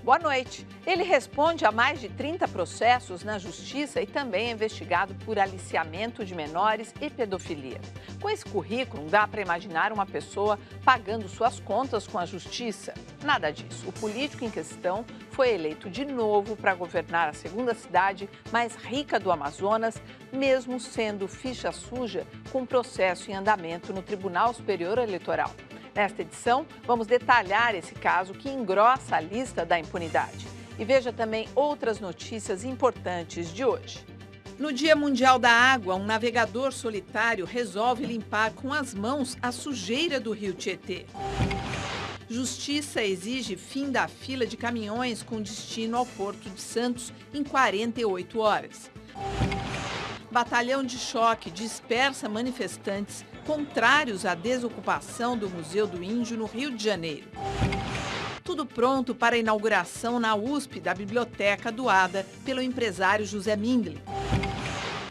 Boa noite. Ele responde a mais de 30 processos na justiça e também é investigado por aliciamento de menores e pedofilia. Com esse currículo, dá para imaginar uma pessoa pagando suas contas com a justiça? Nada disso. O político em questão foi eleito de novo para governar a segunda cidade mais rica do Amazonas, mesmo sendo ficha suja com processo em andamento no Tribunal Superior Eleitoral. Nesta edição, vamos detalhar esse caso que engrossa a lista da impunidade. E veja também outras notícias importantes de hoje. No Dia Mundial da Água, um navegador solitário resolve limpar com as mãos a sujeira do rio Tietê. Justiça exige fim da fila de caminhões com destino ao Porto de Santos em 48 horas. Batalhão de choque dispersa manifestantes contrários à desocupação do Museu do Índio no Rio de Janeiro. Tudo pronto para a inauguração na USP da biblioteca doada pelo empresário José Mindlin.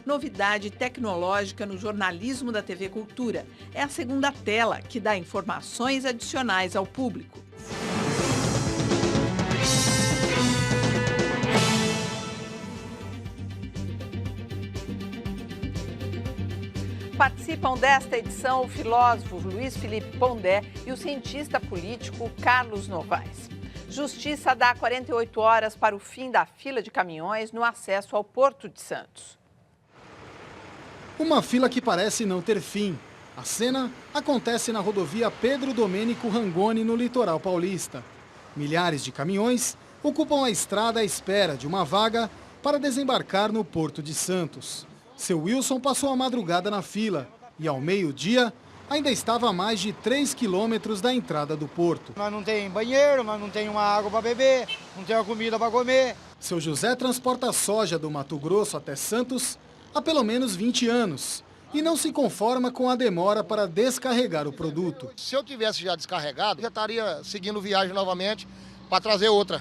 Novidade tecnológica no jornalismo da TV Cultura. É a segunda tela que dá informações adicionais ao público. Participam desta edição o filósofo Luiz Felipe Pondé e o cientista político Carlos Novaes. Justiça dá 48 horas para o fim da fila de caminhões no acesso ao Porto de Santos. Uma fila que parece não ter fim. A cena acontece na rodovia Pedro Domênico Rangoni, no litoral paulista. Milhares de caminhões ocupam a estrada à espera de uma vaga para desembarcar no Porto de Santos. Seu Wilson passou a madrugada na fila e, ao meio-dia, ainda estava a mais de 3 quilômetros da entrada do porto. Nós não tem banheiro, nós não tem uma água para beber, não tem uma comida para comer. Seu José transporta soja do Mato Grosso até Santos há pelo menos 20 anos e não se conforma com a demora para descarregar o produto. Se eu tivesse já descarregado, já estaria seguindo viagem novamente para trazer outra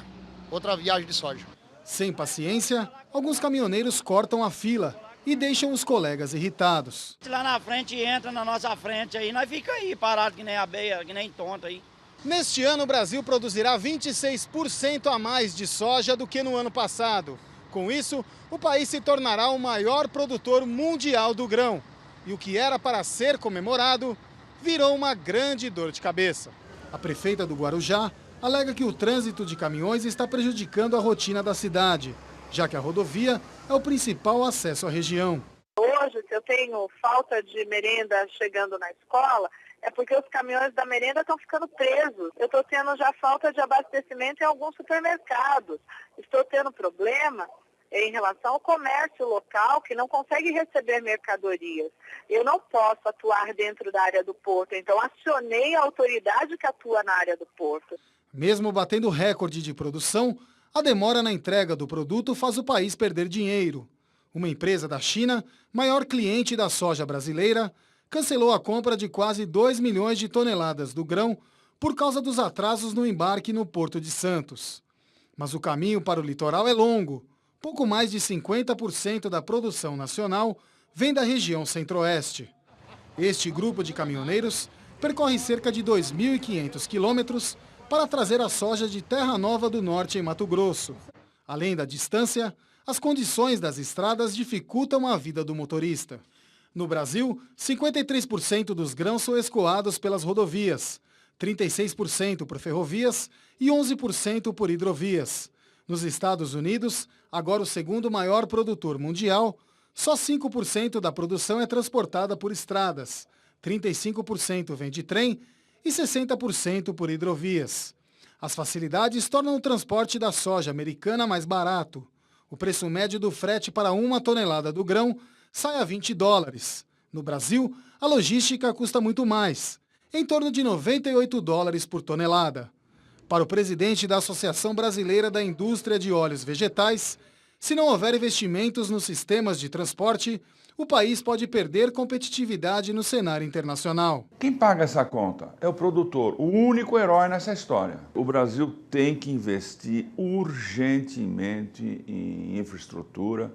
viagem de soja. Sem paciência, alguns caminhoneiros cortam a fila e deixam os colegas irritados. Lá na frente entra na nossa frente aí, nós fica aí parado que nem abeia, que nem tonto aí. Neste ano, o Brasil produzirá 26% a mais de soja do que no ano passado. Com isso, o país se tornará o maior produtor mundial do grão. E o que era para ser comemorado, virou uma grande dor de cabeça. A prefeita do Guarujá alega que o trânsito de caminhões está prejudicando a rotina da cidade, já que a rodovia é o principal acesso à região. Hoje, se eu tenho falta de merenda chegando na escola, é porque os caminhões da merenda estão ficando presos. Eu estou tendo já falta de abastecimento em alguns supermercados. Estou tendo problema em relação ao comércio local que não consegue receber mercadorias. Eu não posso atuar dentro da área do porto, então acionei a autoridade que atua na área do porto. Mesmo batendo recorde de produção, a demora na entrega do produto faz o país perder dinheiro. Uma empresa da China, maior cliente da soja brasileira, cancelou a compra de quase 2 milhões de toneladas do grão por causa dos atrasos no embarque no Porto de Santos. Mas o caminho para o litoral é longo. Pouco mais de 50% da produção nacional vem da região centro-oeste. Este grupo de caminhoneiros percorre cerca de 2.500 quilômetros para trazer a soja de Terra Nova do Norte, em Mato Grosso. Além da distância, as condições das estradas dificultam a vida do motorista. No Brasil, 53% dos grãos são escoados pelas rodovias, 36% por ferrovias e 11% por hidrovias. Nos Estados Unidos, agora o segundo maior produtor mundial, só 5% da produção é transportada por estradas, 35% vem de trem e 60% por hidrovias. As facilidades tornam o transporte da soja americana mais barato. O preço médio do frete para 1 tonelada do grão sai a $20. No Brasil, a logística custa muito mais, em torno de $98 por tonelada. Para o presidente da Associação Brasileira da Indústria de Óleos Vegetais, se não houver investimentos nos sistemas de transporte, o país pode perder competitividade no cenário internacional. Quem paga essa conta é o produtor, o único herói nessa história. O Brasil tem que investir urgentemente em infraestrutura,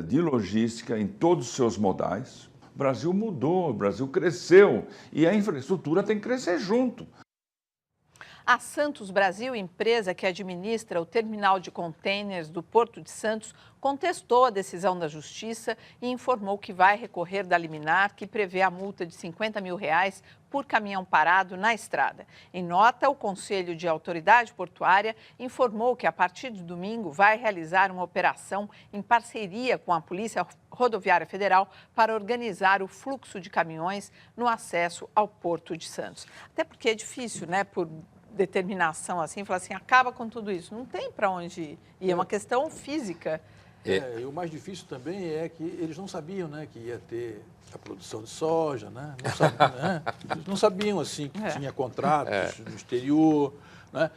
de logística, em todos os seus modais. O Brasil mudou, o Brasil cresceu e a infraestrutura tem que crescer junto. A Santos Brasil, empresa que administra o terminal de contêineres do Porto de Santos, contestou a decisão da Justiça e informou que vai recorrer da liminar que prevê a multa de R$50 mil por caminhão parado na estrada. Em nota, o Conselho de Autoridade Portuária informou que a partir de domingo vai realizar uma operação em parceria com a Polícia Rodoviária Federal para organizar o fluxo de caminhões no acesso ao Porto de Santos. Até porque é difícil, né, por determinação assim, falar assim, acaba com tudo isso. Não tem para onde ir. E é uma questão física. E o mais difícil também é que eles não sabiam, né, que ia ter a produção de soja, né? Eles não sabiam assim que tinha contratos no exterior, né?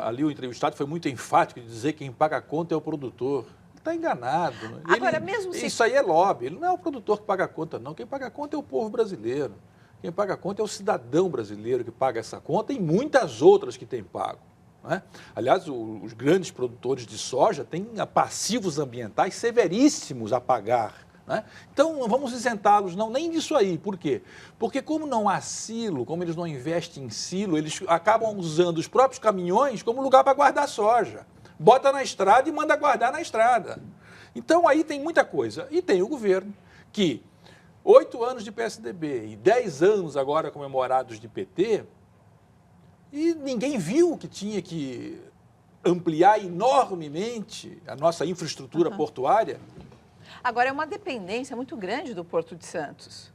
Ali o entrevistado foi muito enfático de dizer que quem paga a conta é o produtor. Está enganado. Agora, mesmo se... Isso aí é lobby. Ele não é o produtor que paga a conta, não. Quem paga a conta é o povo brasileiro. Quem paga a conta é o cidadão brasileiro que paga essa conta e muitas outras que têm pago. Né? Aliás, os grandes produtores de soja têm passivos ambientais severíssimos a pagar. Né? Então, não vamos isentá-los, não, nem disso aí. Por quê? Porque como não há silo, como eles não investem em silo, eles acabam usando os próprios caminhões como lugar para guardar soja. Bota na estrada e manda guardar na estrada. Então, aí tem muita coisa. E tem o governo que 8 anos de PSDB e 10 anos agora comemorados de PT, e ninguém viu que tinha que ampliar enormemente a nossa infraestrutura portuária. Agora, é uma dependência muito grande do Porto de Santos,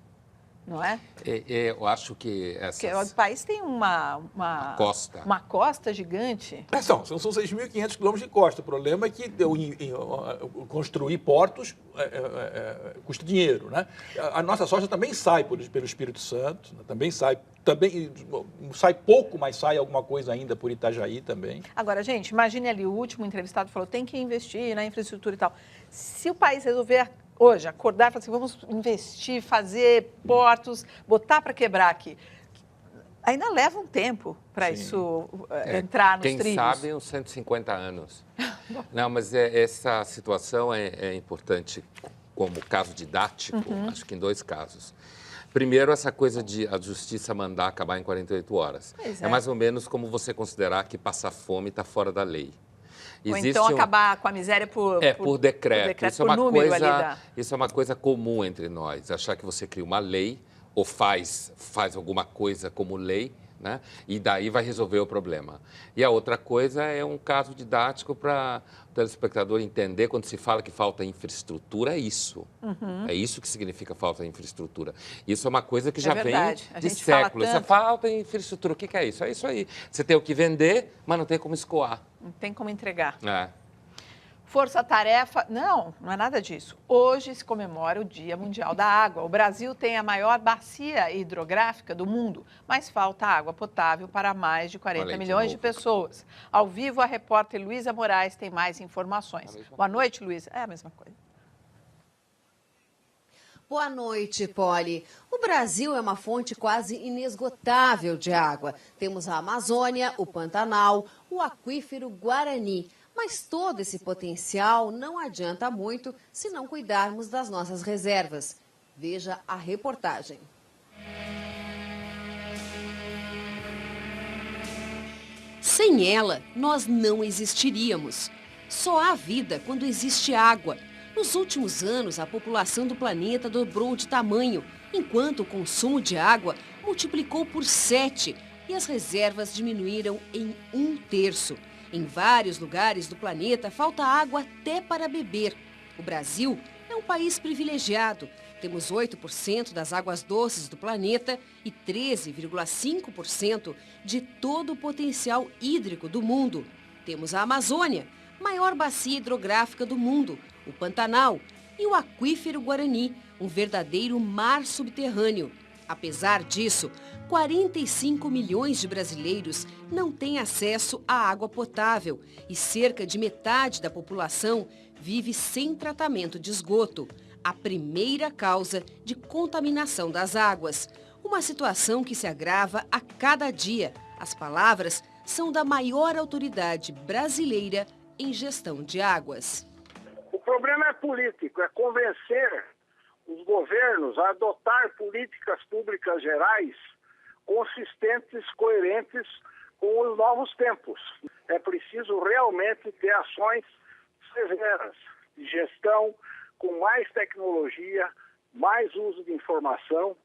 não é? Eu acho que Porque o país tem uma costa gigante. São 6.500 quilômetros de costa. O problema é que construir portos custa dinheiro, né? A nossa soja também sai pelo Espírito Santo, né? também sai pouco, mas sai alguma coisa ainda por Itajaí também. Agora, gente, imagine ali, o último entrevistado falou, tem que investir na infraestrutura e tal. Se o país resolver hoje acordar e falar assim, vamos investir, fazer portos, botar para quebrar aqui, ainda leva um tempo para isso entrar nos trilhos. Quem sabe uns 150 anos. Não, mas essa situação é importante como caso didático, acho que em 2 casos. Primeiro, essa coisa de a justiça mandar acabar em 48 horas. É mais ou menos como você considerar que passar fome está fora da lei. Ou então acabar com a miséria por decreto. Isso é uma coisa comum entre nós. Achar que você cria uma lei ou faz alguma coisa como lei, né? E daí vai resolver o problema. E a outra coisa é um caso didático para o telespectador entender quando se fala que falta infraestrutura, é isso. É isso que significa falta de infraestrutura. Isso é uma coisa que já vem de séculos. Você falta infraestrutura, o que é isso? É isso aí. Você tem o que vender, mas não tem como escoar. Não tem como entregar. Força-tarefa, não é nada disso. Hoje se comemora o Dia Mundial da Água. O Brasil tem a maior bacia hidrográfica do mundo, mas falta água potável para mais de 40 milhões de pessoas. Ao vivo, a repórter Luísa Moraes tem mais informações. Boa noite, Luísa. É a mesma coisa. Boa noite, Poli. O Brasil é uma fonte quase inesgotável de água. Temos a Amazônia, o Pantanal, o aquífero Guarani. Mas todo esse potencial não adianta muito se não cuidarmos das nossas reservas. Veja a reportagem. Sem ela, nós não existiríamos. Só há vida quando existe água. Nos últimos anos, a população do planeta dobrou de tamanho, enquanto o consumo de água multiplicou por 7 e as reservas diminuíram em 1/3. Em vários lugares do planeta falta água até para beber. O Brasil é um país privilegiado. Temos 8% das águas doces do planeta e 13,5% de todo o potencial hídrico do mundo. Temos a Amazônia, maior bacia hidrográfica do mundo, o Pantanal e o aquífero Guarani, um verdadeiro mar subterrâneo. Apesar disso, 45 milhões de brasileiros não têm acesso à água potável e cerca de metade da população vive sem tratamento de esgoto, a primeira causa de contaminação das águas. Uma situação que se agrava a cada dia. As palavras são da maior autoridade brasileira em gestão de águas. O problema é político, é convencer os governos a adotar políticas públicas gerais consistentes, coerentes com os novos tempos. É preciso realmente ter ações severas de gestão, com mais tecnologia, mais uso de informação,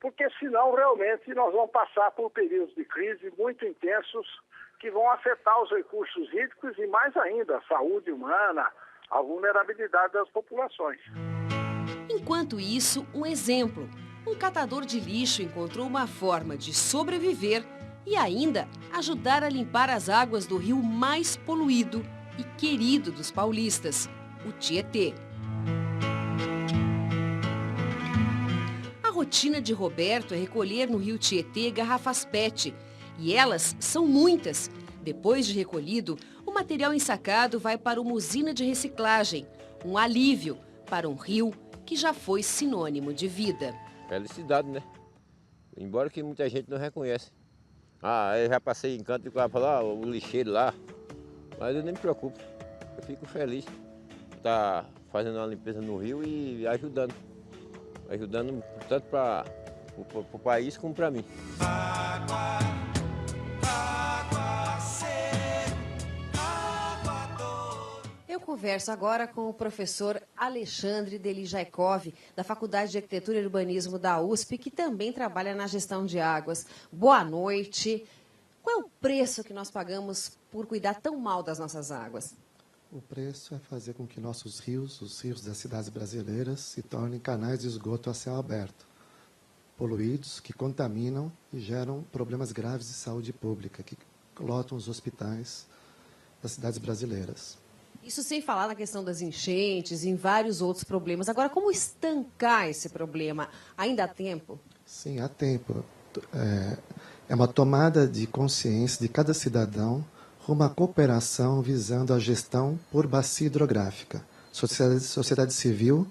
porque senão realmente nós vamos passar por períodos de crise muito intensos que vão afetar os recursos hídricos e mais ainda a saúde humana, a vulnerabilidade das populações. Enquanto isso, um exemplo. Um catador de lixo encontrou uma forma de sobreviver e ainda ajudar a limpar as águas do rio mais poluído e querido dos paulistas, o Tietê. A rotina de Roberto é recolher no rio Tietê garrafas PET, e elas são muitas. Depois de recolhido, o material ensacado vai para uma usina de reciclagem, um alívio para um rio que já foi sinônimo de vida. Felicidade, né? Embora que muita gente não reconhece. Eu já passei em canto e o cara falou, o lixeiro lá, mas eu nem me preocupo. Eu fico feliz de estar fazendo uma limpeza no rio e ajudando tanto para o país como para mim. Eu converso agora com o professor Alexandre Delijaikov, da Faculdade de Arquitetura e Urbanismo da USP, que também trabalha na gestão de águas. Boa noite. Qual é o preço que nós pagamos por cuidar tão mal das nossas águas? O preço é fazer com que nossos rios, os rios das cidades brasileiras, se tornem canais de esgoto a céu aberto, poluídos, que contaminam e geram problemas graves de saúde pública, que lotam os hospitais das cidades brasileiras. Isso sem falar na questão das enchentes e em vários outros problemas. Agora, como estancar esse problema? Ainda há tempo? Sim, há tempo. É uma tomada de consciência de cada cidadão rumo à cooperação visando a gestão por bacia hidrográfica. Sociedade civil,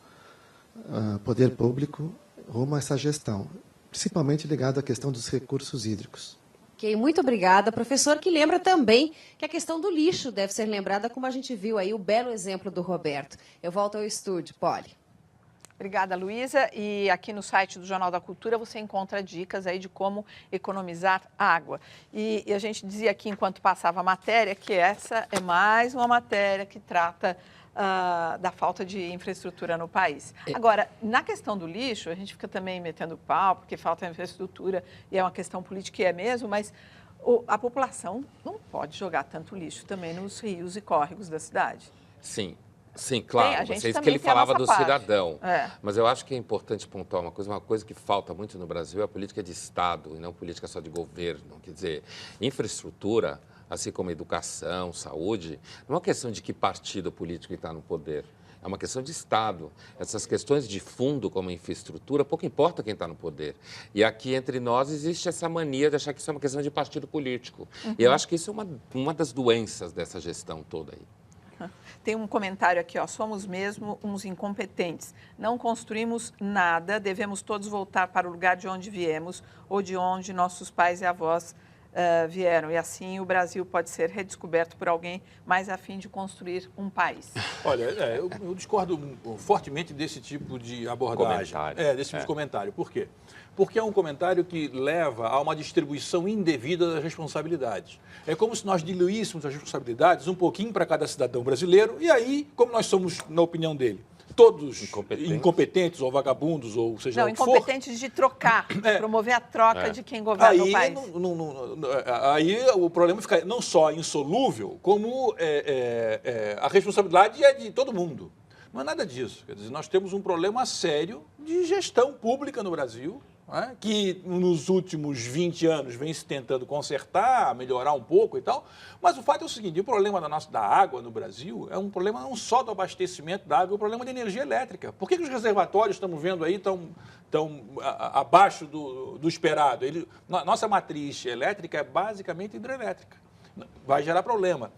poder público, rumo a essa gestão, principalmente ligado à questão dos recursos hídricos. Ok, muito obrigada, professor, que lembra também que a questão do lixo deve ser lembrada, como a gente viu aí, o belo exemplo do Roberto. Eu volto ao estúdio, Poli. Obrigada, Luísa. E aqui no site do Jornal da Cultura você encontra dicas aí de como economizar água. E a gente dizia aqui, enquanto passava a matéria, que essa é mais uma matéria que trata da falta de infraestrutura no país. Agora, na questão do lixo, a gente fica também metendo pau, porque falta infraestrutura e é uma questão política, e é mesmo, mas a população não pode jogar tanto lixo também nos rios e córregos da cidade. Sim. Sim, claro, mas é isso que ele falava do cidadão. Mas eu acho que é importante pontuar uma coisa que falta muito no Brasil é a política de Estado e não política só de governo. Quer dizer, infraestrutura, assim como educação, saúde, não é uma questão de que partido político está no poder. É uma questão de Estado. Essas questões de fundo, como infraestrutura, pouco importa quem está no poder. E aqui, entre nós, existe essa mania de achar que isso é uma questão de partido político. E eu acho que isso é uma das doenças dessa gestão toda aí. Tem um comentário aqui, ó, somos mesmo uns incompetentes. Não construímos nada, devemos todos voltar para o lugar de onde viemos ou de onde nossos pais e avós vieram. E assim o Brasil pode ser redescoberto por alguém mais a fim de construir um país. Olha, eu discordo fortemente desse tipo de abordagem. Desse tipo de comentário. Por quê? Porque é um comentário que leva a uma distribuição indevida das responsabilidades. É como se nós diluíssemos as responsabilidades um pouquinho para cada cidadão brasileiro e aí, como nós somos, na opinião dele, todos incompetentes ou vagabundos, ou seja não, o que for. Incompetentes de trocar, promover a troca de quem governa o país. Aí o problema fica não só insolúvel, como a responsabilidade é de todo mundo. Não é nada disso. Quer dizer, nós temos um problema sério de gestão pública no Brasil, que nos últimos 20 anos vem se tentando consertar, melhorar um pouco e tal, mas o fato é o seguinte, o problema da água no Brasil é um problema não só do abastecimento da água, é um problema de energia elétrica. Por que os reservatórios, estamos vendo aí, estão abaixo do esperado? Nossa matriz elétrica é basicamente hidrelétrica. Vai gerar problema.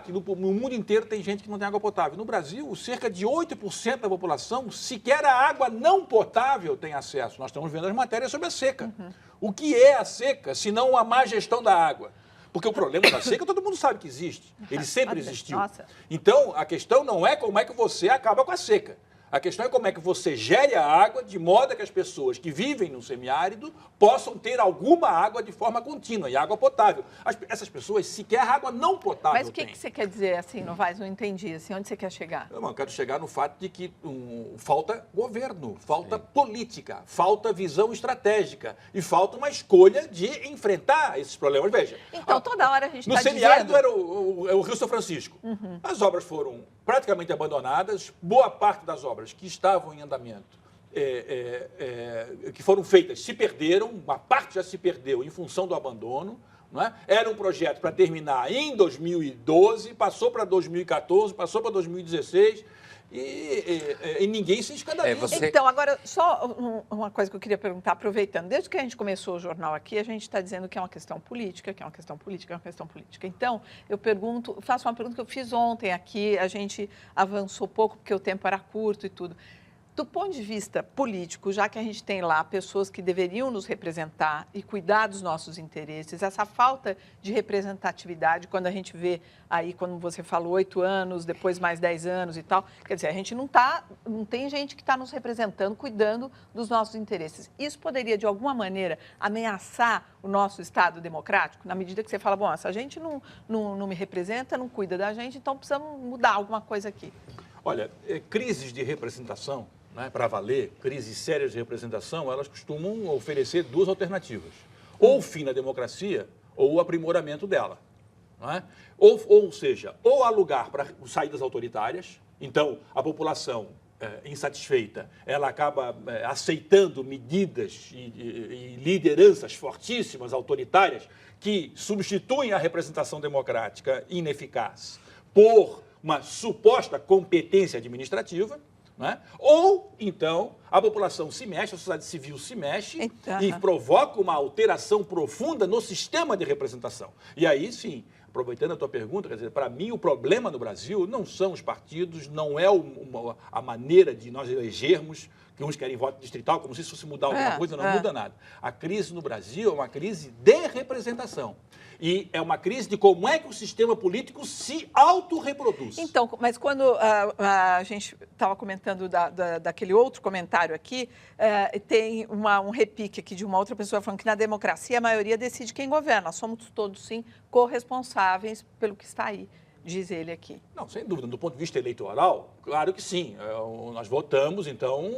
Que no mundo inteiro tem gente que não tem água potável. No Brasil, cerca de 8% da população, sequer a água não potável tem acesso. Nós estamos vendo as matérias sobre a seca. O que é a seca, se não a má gestão da água? Porque o problema da seca, todo mundo sabe que existe. Ele sempre existiu. Então, a questão não é como é que você acaba com a seca. A questão é como é que você gere a água de modo que as pessoas que vivem no semiárido possam ter alguma água de forma contínua e água potável. Essas pessoas sequer água não potável Mas o que você quer dizer assim, Novaes? Não entendi. Assim, onde você quer chegar? Eu quero chegar no fato de que falta governo, falta política, falta visão estratégica e falta uma escolha de enfrentar esses problemas. Veja. Então, toda hora a gente está dizendo... No semiárido era o Rio São Francisco. Uhum. As obras foram praticamente abandonadas, boa parte das obras que estavam em andamento, que foram feitas, se perderam, uma parte já se perdeu em função do abandono. Não é? Era um projeto para terminar em 2012, passou para 2014, passou para 2016 e ninguém se escandaliza. Então, agora, só uma coisa que eu queria perguntar, aproveitando. Desde que a gente começou o jornal aqui, a gente está dizendo que é uma questão política, que é uma questão política, é uma questão política. Então, faço uma pergunta que eu fiz ontem aqui, a gente avançou pouco porque o tempo era curto e tudo. Do ponto de vista político, já que a gente tem lá pessoas que deveriam nos representar e cuidar dos nossos interesses, essa falta de representatividade, quando a gente vê aí, quando você falou 8 anos, depois mais 10 anos e tal, quer dizer, a gente não tem gente que está nos representando, cuidando dos nossos interesses. Isso poderia, de alguma maneira, ameaçar o nosso Estado democrático, na medida que você fala, bom, essa gente não me representa, não cuida da gente, então precisamos mudar alguma coisa aqui. Olha, crises de representação, para valer, crises sérias de representação, elas costumam oferecer 2 alternativas. Ou o fim da democracia, ou o aprimoramento dela. Não é? Ou seja, ou há lugar para saídas autoritárias, então a população insatisfeita, ela acaba aceitando medidas e lideranças fortíssimas, autoritárias, que substituem a representação democrática ineficaz por uma suposta competência administrativa. Né? Ou, então, a população se mexe, a sociedade civil se mexe e provoca uma alteração profunda no sistema de representação. E aí, sim, aproveitando a tua pergunta, quer dizer, para mim o problema no Brasil não são os partidos, não é a maneira de nós elegermos, que uns querem voto distrital, como se isso fosse mudar alguma coisa, não muda nada. A crise no Brasil é uma crise de representação. E é uma crise de como é que o sistema político se autorreproduz. Então, mas quando a gente estava comentando daquele outro comentário aqui, tem um repique aqui de uma outra pessoa falando que na democracia a maioria decide quem governa. Nós somos todos, sim, corresponsáveis pelo que está aí, diz ele aqui. Não, sem dúvida. Do ponto de vista eleitoral, claro que sim. Nós votamos, então...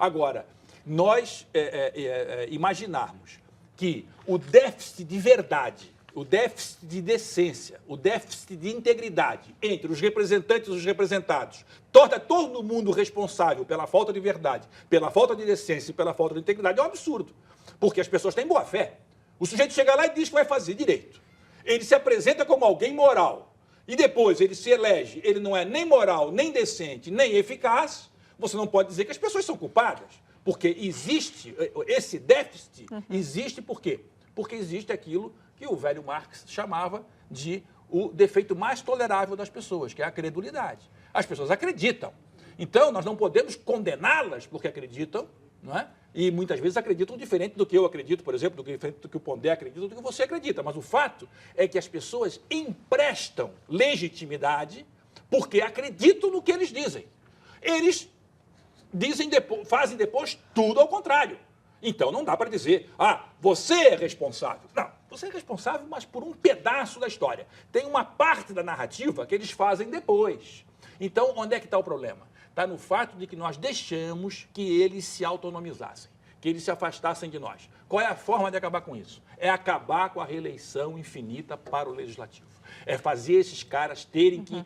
Agora, nós imaginarmos que o déficit de verdade, o déficit de decência, o déficit de integridade entre os representantes e os representados torna todo mundo responsável pela falta de verdade, pela falta de decência e pela falta de integridade é um absurdo. Porque as pessoas têm boa fé. O sujeito chega lá e diz que vai fazer direito. Ele se apresenta como alguém moral. E depois ele se elege, ele não é nem moral, nem decente, nem eficaz. Você não pode dizer que as pessoas são culpadas. Porque existe, esse déficit existe por quê? Porque existe aquilo que o velho Marx chamava de o defeito mais tolerável das pessoas, que é a credulidade. As pessoas acreditam. Então, nós não podemos condená-las porque acreditam, não é? E muitas vezes acreditam diferente do que eu acredito, por exemplo, diferente do que o Pondé acredita, do que você acredita. Mas o fato é que as pessoas emprestam legitimidade porque acreditam no que eles dizem. Eles fazem depois tudo ao contrário. Então, não dá para dizer, você é responsável. Não, você é responsável, mas por um pedaço da história. Tem uma parte da narrativa que eles fazem depois. Então, onde é que está o problema? Está no fato de que nós deixamos que eles se autonomizassem, que eles se afastassem de nós. Qual é a forma de acabar com isso? É acabar com a reeleição infinita para o Legislativo. É fazer esses caras terem que...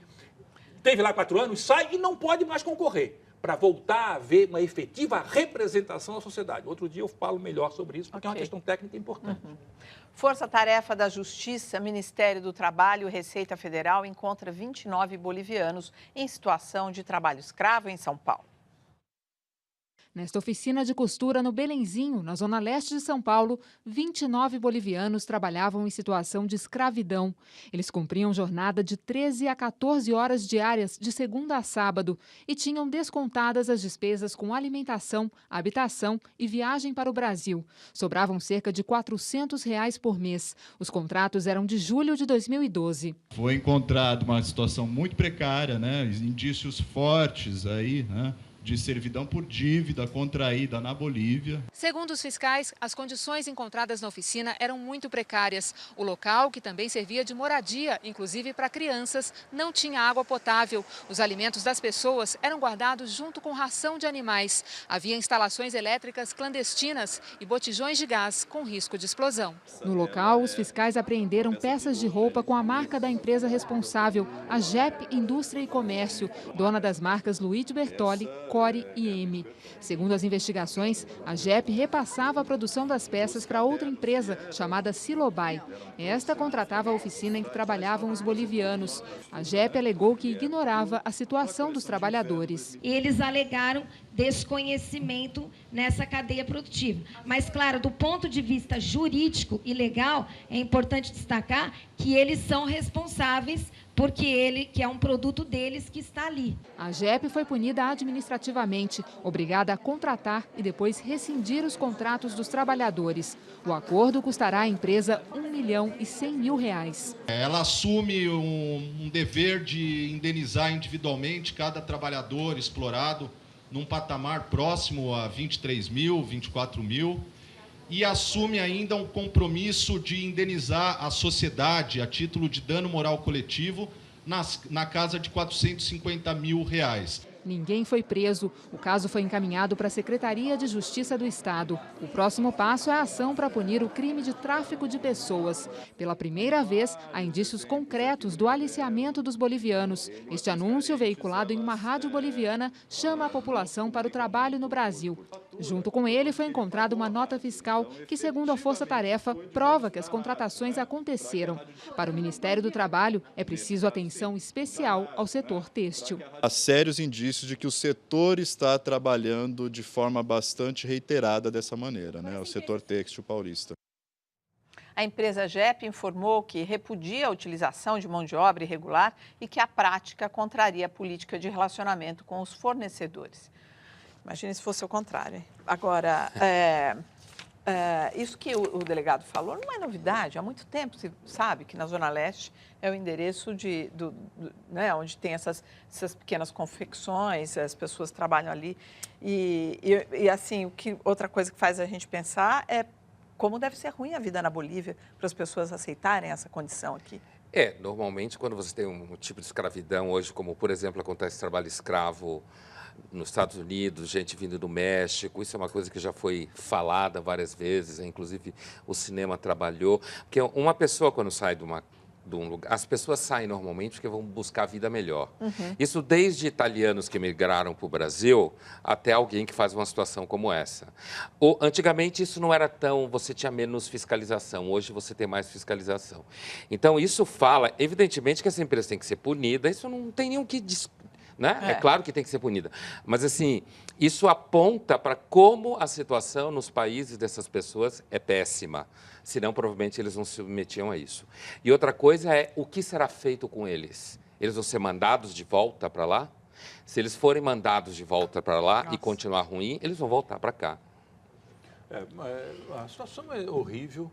Teve lá 4 anos, sai e não pode mais concorrer, para voltar a haver uma efetiva representação da sociedade. Outro dia eu falo melhor sobre isso, porque é uma questão técnica importante. Força-Tarefa da Justiça, Ministério do Trabalho e Receita Federal encontra 29 bolivianos em situação de trabalho escravo em São Paulo. Nesta oficina de costura no Belenzinho, na zona leste de São Paulo, 29 bolivianos trabalhavam em situação de escravidão. Eles cumpriam jornada de 13 a 14 horas diárias, de segunda a sábado, e tinham descontadas as despesas com alimentação, habitação e viagem para o Brasil. Sobravam cerca de R$400 por mês. Os contratos eram de julho de 2012. Foi encontrada uma situação muito precária, né? Indícios fortes aí, né? De servidão por dívida contraída na Bolívia. Segundo os fiscais, as condições encontradas na oficina eram muito precárias. O local, que também servia de moradia, inclusive para crianças, não tinha água potável. Os alimentos das pessoas eram guardados junto com ração de animais. Havia instalações elétricas clandestinas e botijões de gás com risco de explosão. No local, os fiscais apreenderam peças de roupa com a marca da empresa responsável, a JEP Indústria e Comércio, dona das marcas Luigi Bertoli, Core e M. Segundo as investigações, a JEP repassava a produção das peças para outra empresa chamada Silobai. Esta contratava a oficina em que trabalhavam os bolivianos. A JEP alegou que ignorava a situação dos trabalhadores. Eles alegaram desconhecimento nessa cadeia produtiva. Mas, claro, do ponto de vista jurídico e legal, é importante destacar que eles são responsáveis porque que é um produto deles que está ali. A JEP foi punida administrativamente, obrigada a contratar e depois rescindir os contratos dos trabalhadores. O acordo custará à empresa R$1.100.000. Ela assume um dever de indenizar individualmente cada trabalhador explorado num patamar próximo a 23 mil, 24 mil. E assume ainda um compromisso de indenizar a sociedade a título de dano moral coletivo na casa de R$450 mil. Ninguém foi preso. O caso foi encaminhado para a Secretaria de Justiça do Estado. O próximo passo é a ação para punir o crime de tráfico de pessoas. Pela primeira vez, há indícios concretos do aliciamento dos bolivianos. Este anúncio, veiculado em uma rádio boliviana, chama a população para o trabalho no Brasil. Junto com ele, foi encontrada uma nota fiscal que, segundo a Força Tarefa, prova que as contratações aconteceram. Para o Ministério do Trabalho, é preciso atenção especial ao setor têxtil. Há sérios indícios de que o setor está trabalhando de forma bastante reiterada dessa maneira, né? O setor têxtil paulista. A empresa JEP informou que repudia a utilização de mão de obra irregular e que a prática contraria a política de relacionamento com os fornecedores. Imagine se fosse o contrário. Agora, isso que o delegado falou não é novidade. Há muito tempo se sabe que na Zona Leste é o endereço né, onde tem essas pequenas confecções, as pessoas trabalham ali. E assim, outra coisa que faz a gente pensar é como deve ser ruim a vida na Bolívia para as pessoas aceitarem essa condição aqui. Normalmente quando você tem um tipo de escravidão hoje, como por exemplo acontece trabalho escravo nos Estados Unidos, gente vindo do México, isso é uma coisa que já foi falada várias vezes, inclusive o cinema trabalhou, porque uma pessoa quando sai de um lugar, as pessoas saem normalmente porque vão buscar a vida melhor. Uhum. Isso desde italianos que migraram para o Brasil até alguém que faz uma situação como essa. Antigamente isso não era tão, você tinha menos fiscalização, hoje você tem mais fiscalização. Então isso fala, evidentemente que essa empresa tem que ser punida, isso não tem nenhum que né? É claro que tem que ser punida. Mas, assim, isso aponta para como a situação nos países dessas pessoas é péssima. Senão, provavelmente, eles não se submetiam a isso. E outra coisa é o que será feito com eles. Eles vão ser mandados de volta para lá? Se eles forem mandados de volta para lá e continuar ruim, eles vão voltar para cá. A situação é horrível.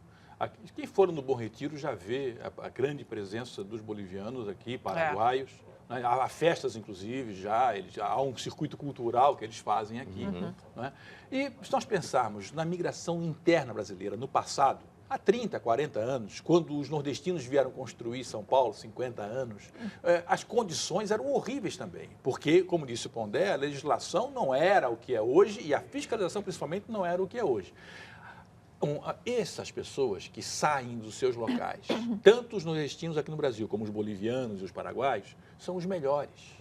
Quem for no Bom Retiro já vê a grande presença dos bolivianos aqui, paraguaios. Há festas, inclusive, há um circuito cultural que eles fazem aqui. Uhum. Né? E se nós pensarmos na migração interna brasileira, no passado, há 30, 40 anos, quando os nordestinos vieram construir São Paulo, 50 anos, as condições eram horríveis também. Porque, como disse o Pondé, a legislação não era o que é hoje e a fiscalização, principalmente, não era o que é hoje. Essas pessoas que saem dos seus locais, tanto os nordestinos aqui no Brasil, como os bolivianos e os paraguaios, são os melhores,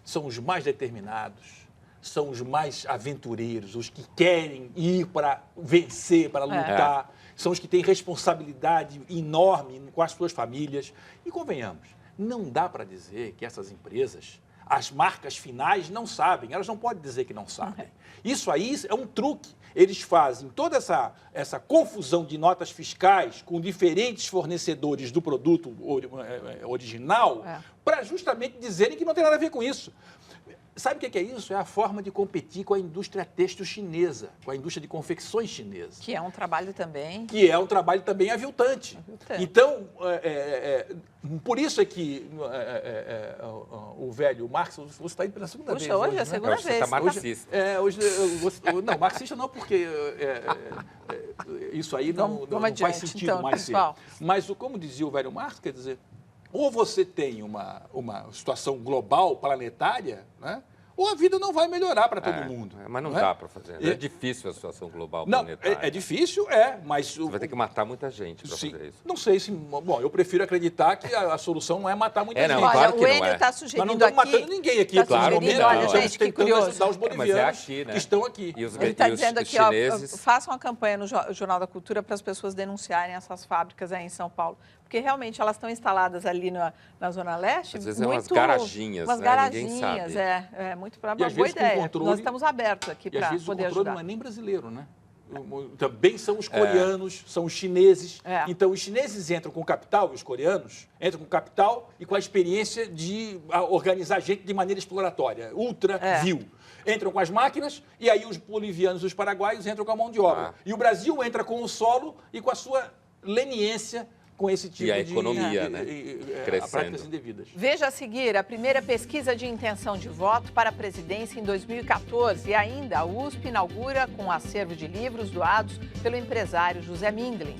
são os mais determinados, são os mais aventureiros, os que querem ir para vencer, para lutar, são os que têm responsabilidade enorme com as suas famílias. E convenhamos, não dá para dizer que essas empresas as marcas finais não sabem, elas não podem dizer que não sabem. Isso aí é um truque. Eles fazem toda essa confusão de notas fiscais com diferentes fornecedores do produto original para justamente dizerem que não tem nada a ver com isso. Sabe o que é isso? É a forma de competir com a indústria têxtil chinesa, com a indústria de confecções chinesa. Que é um trabalho também... Que é um trabalho também aviltante. Então, por isso é que o velho Marx, você está indo pela segunda vez. Hoje é a segunda vez. Você está marxista. Não, marxista não, porque isso aí não faz sentido então, mais ser. Mas, como dizia o velho Marx, quer dizer... Ou você tem uma situação global, planetária, né? Ou a vida não vai melhorar para todo mundo. Mas não dá para fazer. É difícil a situação global, planetária. É difícil, mas... Você vai ter que matar muita gente para fazer isso. Não sei se... Bom, eu prefiro acreditar que a solução não é matar muita gente. Não, claro que o Enio está sugerindo aqui... Mas não estamos matando ninguém aqui. Está sugerindo, olha, gente, que curioso. Ajudar os bolivianos que estão aqui. Ele está dizendo aqui, ó, façam uma campanha no Jornal da Cultura para as pessoas denunciarem essas fábricas aí em São Paulo. Porque realmente elas estão instaladas ali na Zona Leste. Às vezes é umas garaginhas, umas garaginhas, ninguém sabe. Muito para uma boa ideia. Nós estamos abertos aqui para poder ajudar. E às vezes o controle não é nem brasileiro, né? Também são os coreanos, são os chineses. Então, os chineses entram com capital, os coreanos entram com capital e com a experiência de organizar gente de maneira exploratória, vil. Entram com as máquinas e aí os bolivianos e os paraguaios entram com a mão de obra. E o Brasil entra com o solo e com a sua leniência com esse tipo de economia, né? Práticas indevidas. Veja a seguir a primeira pesquisa de intenção de voto para a presidência em 2014 e ainda a USP inaugura com um acervo de livros doados pelo empresário José Mindlin.